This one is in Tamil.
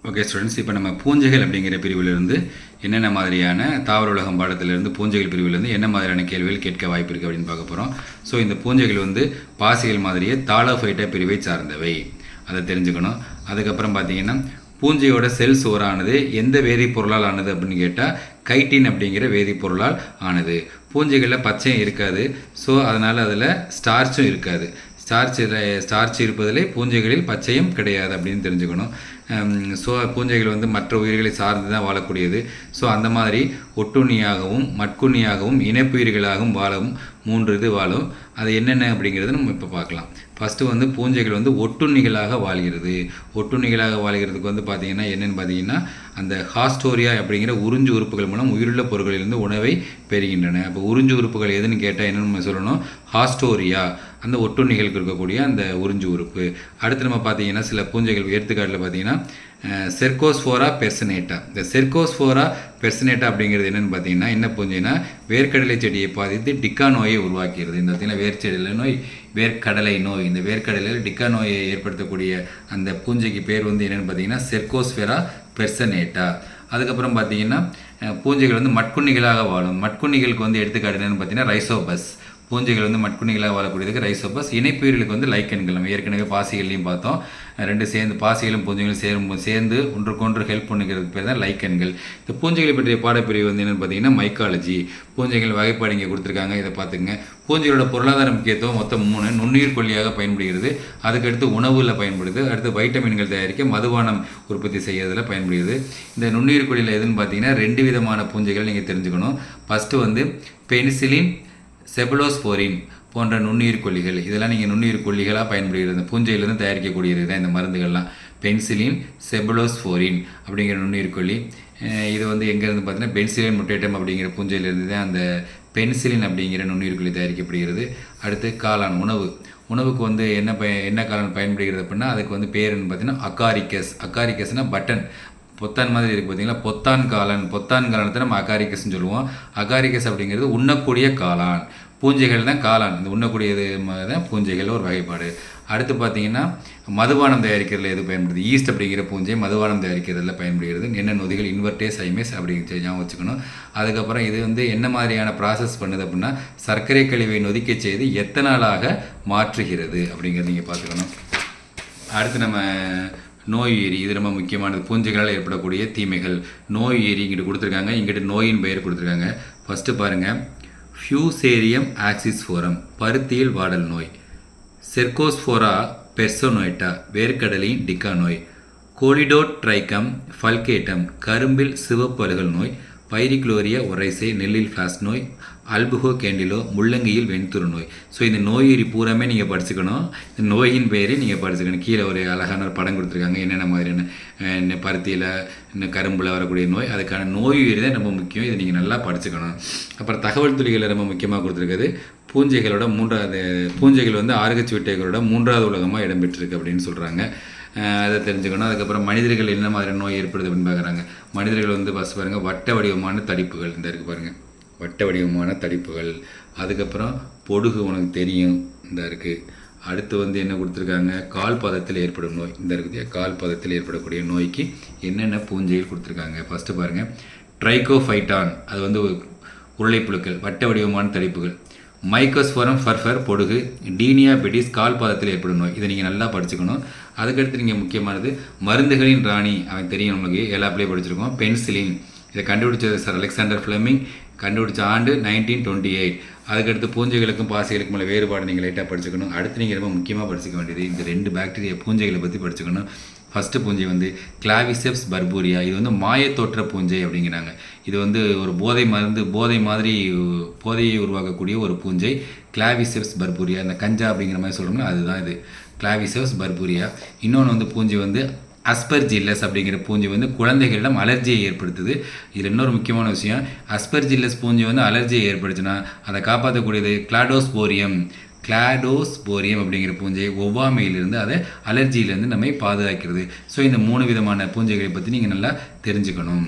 ஓகே ஸ்டூடெண்ட்ஸ், இப்போ நம்ம பூஞ்சைகள் அப்படிங்கிற பிரிவிலிருந்து என்னென்ன மாதிரியான தாவர உலகம் பாடத்திலிருந்து பூஞ்சைகள் பிரிவிலிருந்து என்ன மாதிரியான கேள்விகள் கேட்க வாய்ப்பு இருக்குது அப்படின்னு பார்க்க போகிறோம். ஸோ இந்த பூஞ்சைகள் பாசிகள் மாதிரியே தாலோஃபைட்டா பிரிவை சார்ந்தவை, அதை தெரிஞ்சுக்கணும். அதுக்கப்புறம் பார்த்தீங்கன்னா பூஞ்சையோட செல் சோறானது எந்த வேதிப்பொருளால் ஆனது அப்படின்னு கேட்டால் கைட்டின் அப்படிங்கிற வேதிப்பொருளால் ஆனது. பூஞ்சைகளில் பச்சையும் இருக்காது, ஸோ அதனால் அதில் ஸ்டார்ச்சும் இருக்காது. ஸ்டார்ச் இருப்பதிலே பூஞ்சைகளில் பச்சையும் கிடையாது அப்படின்னு தெரிஞ்சுக்கணும். ஸோ பூஞ்சைகள் மற்ற உயிர்களை சார்ந்து தான் வாழக்கூடியது. ஸோ அந்த மாதிரி ஒட்டுண்ணியாகவும் மட்குண்ணியாகவும் இனப்புயிர்களாகவும் வாழும் 3 இது வாழும். அது என்னென்ன அப்படிங்கிறத நம்ம இப்போ பார்க்கலாம். ஃபஸ்ட்டு பூஞ்சைகள் ஒட்டுண்ணிகளாக வாழ்கிறது. ஒட்டுண்ணிகளாக வாழ்கிறதுக்கு பார்த்தீங்கன்னா என்னென்னு பார்த்தீங்கன்னா அந்த ஹாஸ்டோரியா அப்படிங்கிற உறிஞ்சு உறுப்புகள் மூலம் உயிருள்ள பொருட்களிலிருந்து உணவை பெறுகின்றன. அப்போ உறிஞ்சு உறுப்புகள் எதுன்னு கேட்டால் என்னென்னு நம்ம சொல்லணும், ஹாஸ்டோரியா, அந்த ஒட்டுண்ணிகளுக்கு இருக்கக்கூடிய அந்த உறிஞ்சு உறுப்பு. அடுத்து நம்ம பார்த்தீங்கன்னா சில பூஞ்சைகள் எடுத்துக்காட்டில் பார்த்தீங்கன்னா செர்கோஸ்போரா பெர்சனேட்டா. இந்த செர்கோஸ்போரா பெர்சனேட்டா அப்படிங்கிறது என்னென்னு பார்த்தீங்கன்னா என்ன பூஞ்சைனா வேர்க்கடலை செடியை பாதித்து டிக்கா நோயை உருவாக்கிறது. இந்த பார்த்தீங்கன்னா வேர்ச்செடியில் நோய், வேர்க்கடலை நோய். இந்த வேர்க்கடலையில் டிக்கா நோயை ஏற்படுத்தக்கூடிய அந்த பூஞ்சைக்கு பேர் என்னென்னு பார்த்தீங்கன்னா செர்கோஸ்பெரா பெர்சனேட்டா. அதுக்கப்புறம் பார்த்தீங்கன்னா பூஞ்சைகள் மட்குண்ணிகளாக வாழும். மட்குண்ணிகளுக்கு எடுத்துக்காட்டு என்னென்னு பார்த்தீங்கன்னா ரைசோபஸ். பூஞ்சைகள் மட்குண்ணிகளாக வாழக்கூடியதுக்கு ரைசோபஸ். இணைப்புயிர்களுக்கு லைக்கன்கள். நம்ம ஏற்கனவே பாசிகள்லையும் பார்த்தோம். ரெண்டு சேர்ந்து பாசிகளும் பூஞ்சைகளும் சேர்ந்து ஒன்றுக்கொன்று ஹெல்ப் பண்ணுங்கிறதுக்கு பேர் தான் லைக்கன்கள். இந்த பூஞ்சைகளை பற்றிய பாடப்பிரிவு என்னென்னு பார்த்தீங்கன்னா மைக்காலஜி. பூஞ்சைகள் வகைப்பாடு இங்கே கொடுத்துருக்காங்க, இதை பார்த்துங்க. பூஞ்சைகளோட பொருளாதார முக்கியத்துவம் மொத்தம் 3. நுண்ணுயிர் கொல்லியாக பயன்படுகிறது, அதுக்கடுத்து உணவில் பயன்படுது, அடுத்து வைட்டமின்கள் தயாரிக்க மதுபானம் உற்பத்தி செய்யறதுல பயன்படுகிறது. இந்த நுண்ணுயிர் கொல்லியில் எதுன்னு பார்த்தீங்கன்னா 2 விதமான பூஞ்சைகள் நீங்கள் தெரிஞ்சுக்கணும். ஃபஸ்ட்டு பெனிசிலின், செபலோஸ்போரின் போன்ற நுண்ணுயிர் கொல்லிகள். இதெல்லாம் நீங்கள் நுண்ணுயிர் கொல்லிகளாக பயன்படுகிறது. இந்த பூஞ்சையிலிருந்து தயாரிக்கக்கூடியது தான் இந்த மருந்துகள்லாம். பென்சிலின், செபலோஸ்போரின் அப்படிங்கிற நுண்ணுயிர் கொல்லி. இது எங்கேருந்து பார்த்தீங்கன்னா பென்சிலின் முட்டேட்டம் அப்படிங்கிற பூஞ்சையிலிருந்து தான் அந்த பென்சிலின் அப்படிங்கிற நுண்ணுயிர் கொல்லி தயாரிக்கப்படுகிறது. அடுத்து காளான், உணவுக்கு என்ன காளான் பயன்படுகிறது அப்படின்னா அதுக்கு பேருன்னு பார்த்தீங்கன்னா அகாரிக்கஸ். அகாரிக்கஸ்னால் பட்டன், பொத்தான் மாதிரி இருக்குது பார்த்தீங்களா, பொத்தான் காளானத்தை நம்ம அகாரிக்கஸ்ன்னு சொல்லுவோம். அகாரிக்கஸ் அப்படிங்கிறது உண்ணக்கூடிய காளான். பூஞ்சைகள் தான் காளான், இந்த உண்ணக்கூடியது தான் பூஞ்சைகள் ஒரு வகைப்பாடு. அடுத்து பார்த்தீங்கன்னா மதுபானம் தயாரிக்கிறதுல எது பயன்படுது, ஈஸ்ட் அப்படிங்கிற பூஞ்சை மதுபானம் தயாரிக்கிறதுல பயன்படுகிறது. என்ன நொதிகள், இன்வெர்டேஸ் ஐமேஸ் அப்படிங்கிற ஞாபகம் வச்சுக்கணும். அதுக்கப்புறம் இது என்ன மாதிரியான ப்ராசஸ் பண்ணுது அப்படின்னா சர்க்கரை கழிவை நொதிக்க செய்து எத்தனாலாக மாற்றுகிறது அப்படிங்கிறது நீங்கள் பார்த்துக்கணும். அடுத்து நம்ம நோய் ஏரி, இது ரொம்ப முக்கியமானது. பூஞ்சைகளால் ஏற்படக்கூடிய தீமைகள். நோய் ஏரி இங்கிட்டு கொடுத்துருக்காங்க, இங்கிட்டு நோயின் பெயர் கொடுத்துருக்காங்க. ஃபஸ்ட்டு பாருங்கள், ஃபியூசேரியம் ஆக்சிஸ்ஃபோரம் பருத்தியில் வாடல் நோய், செர்கோஸ்போரா பெர்சோனேட்டா வேர்க்கடலின் டிக்கா நோய், கோலிடோட்ரைக்கம் ஃபல்கேட்டம் கரும்பில் சிவப்பு அழுகல் நோய், பைரிக்ளோரியா ஒரைசே நெல்லில் ஃபிளாஸ் நோய், அல்புகோ கேண்டிலோ முள்ளங்கியில் வெண்துரு நோய். ஸோ இந்த நோயுரி பூராமே நீங்கள் படிச்சுக்கணும். இந்த நோயின் பேரே நீங்கள் படிச்சுக்கணும். கீழே ஒரு அழகான ஒரு படம் கொடுத்துருக்காங்க, என்னென்ன மாதிரியான பருத்தியில் இன்னும் கரும்பில் வரக்கூடிய நோய், அதுக்கான நோயுரி தான் ரொம்ப முக்கியம். இதை நீங்கள் நல்லா படிச்சுக்கணும். அப்புறம் தகவல் துளிகளை ரொம்ப முக்கியமாக கொடுத்துருக்குது. பூஞ்சைகளோட பூஞ்சைகள் ஆர்கச் விட்டைகளோட 3வது உலகமாக இடம்பெற்றிருக்கு அப்படின்னு சொல்கிறாங்க. அதை தெரிஞ்சுக்கணும். அதுக்கப்புறம் மனிதர்கள் என்ன மாதிரி நோய் ஏற்படுது அப்படின்னு பார்க்குறாங்க. மனிதர்கள் ஃபஸ்ட் பாருங்கள் வட்ட வடிவமான தடிப்புகள், இந்த இருக்குது பாருங்கள் வட்ட வடிவமான தடிப்புகள். அதுக்கப்புறம் பொடுகு, உனக்கு தெரியும், இந்த இருக்குது. அடுத்து என்ன கொடுத்துருக்காங்க, கால் பாதத்தில் ஏற்படும் நோய், இந்த இருக்குது. கால் பாதத்தில் ஏற்படக்கூடிய நோய்க்கு என்னென்ன பூஞ்சைகள் கொடுத்துருக்காங்க. ஃபஸ்ட்டு பாருங்கள் ட்ரைகோஃபைட்டான், அது உருளைப்புழுக்கள், வட்ட வடிவமான தடிப்புகள். மைக்கோஸ்போரம் ஃபர்ஃபர் பொடுகு, டீனியாபெட்டிஸ் கால் பாதத்தில் ஏற்படும் நோய். இதை நீங்கள் நல்லா படிச்சுக்கணும். அதுக்கடுத்து நீங்கள் முக்கியமானது மருந்துகளின் ராணி, அவன் தெரியும் நம்மளுக்கு, எல்லாப்லேயே படிச்சிருக்கோம். பென்சிலின், இதை கண்டுபிடிச்சது சார் அலெக்சாண்டர் ஃப்ளெமிங், கண்டுபிடிச்ச ஆண்டு 1928. அதுக்கடுத்து பூஞ்சைகளுக்கும் பாசிகளுக்கும் உள்ள வேறுபாடு நீங்கள் லைட்டாக படிச்சுக்கணும். அடுத்து நீங்கள் ரொம்ப முக்கியமாக படிச்சுக்க வேண்டியது இந்த 2 பாக்டீரியா பூஞ்சைகளை பற்றி படிச்சுக்கணும். ஃபஸ்ட்டு பூஞ்சை கிளாவிசெப்ஸ் பர்பூரியா. இது மாயத்தோற்ற பூஞ்சை அப்படிங்கிறாங்க. இது ஒரு போதையை உருவாக்கக்கூடிய ஒரு பூஞ்சை, கிளாவிசெப்ஸ் பர்பூரியா. இந்த கஞ்சா அப்படிங்கிற மாதிரி சொல்கிறோம்னா அதுதான் இது, கிளாவிசெப்ஸ் பர்பூரியா. இன்னொன்று பூஞ்சை அஸ்பர்ஜில்லஸ் அப்படிங்கிற பூஞ்சை குழந்தைகளிடம் அலர்ஜியை ஏற்படுத்துது. இதில் இன்னொரு முக்கியமான விஷயம், அஸ்பர்ஜில்லஸ் பூஞ்சை அலர்ஜியை ஏற்படுச்சுன்னா அதை காப்பாற்றக்கூடியது கிளாடோஸ்போரியம் அப்படிங்கிற பூஞ்சை ஒவ்வாமையிலிருந்து, அதை அலர்ஜியிலேருந்து நம்மை பாதுகாக்கிறது. ஸோ இந்த 3 விதமான பூஞ்சைகளை பற்றி நீங்கள் நல்லா தெரிஞ்சுக்கணும்.